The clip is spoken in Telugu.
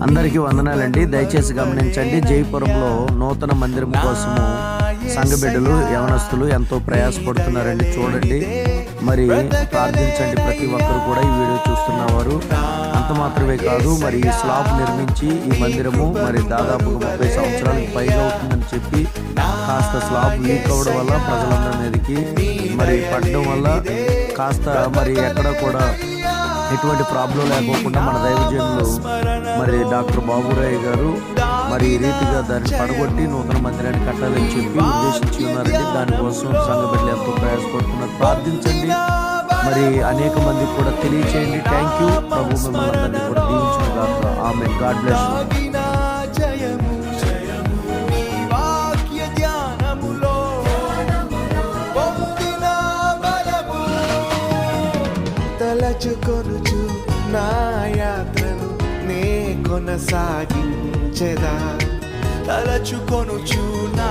అందరికీ వందనాలండి. దయచేసి గమనించండి, జైపురంలో నూతన మందిరం కోసము సంఘ బిడ్డలు యవనస్తులు ఎంతో ప్రయాసపడుతున్నారండి. చూడండి, మరి ప్రార్థించండి. ప్రతి ఒక్కరు కూడా ఈ వీడియో చూస్తున్నవారు అంత మాత్రమే కాదు, మరి ఈ స్లాబ్ నిర్మించి ఈ మందిరము మరి దాదాపు 30 సంవత్సరాలకు పైగా అవుతుందని చెప్పి కాస్త స్లాబ్ లీక్ అవ్వడం వల్ల ప్రజలందరి మీదకి మరి పడడం వల్ల కాస్త మరి ఎక్కడ కూడా ఎటువంటి ప్రాబ్లం లేకోకుండా మన దైవజనులు మరి డాక్టర్ బాబురాయ్ గారు మరి ఈ రీతిగా దాన్ని పడగొట్టి నూతన మందిరాన్ని కట్టాలని చెప్పి ఉద్దేశించి ఉన్నారండి. దానికోసం సంఘ బిడ్డలు ఎంతో ప్రయాసపడుతున్నారు. ప్రార్థించండి, మరి అనేక మందికి కూడా తెలియచేయండి. Thank you. ప్రభు మిమ్మల్ని అందరినీ కూడా దీవించిన గాక. ఆమేన్. God bless you. తలచుకొనుచు నా యాత్రను నే కొనసాగించెదా, తలచుకొనుచు నా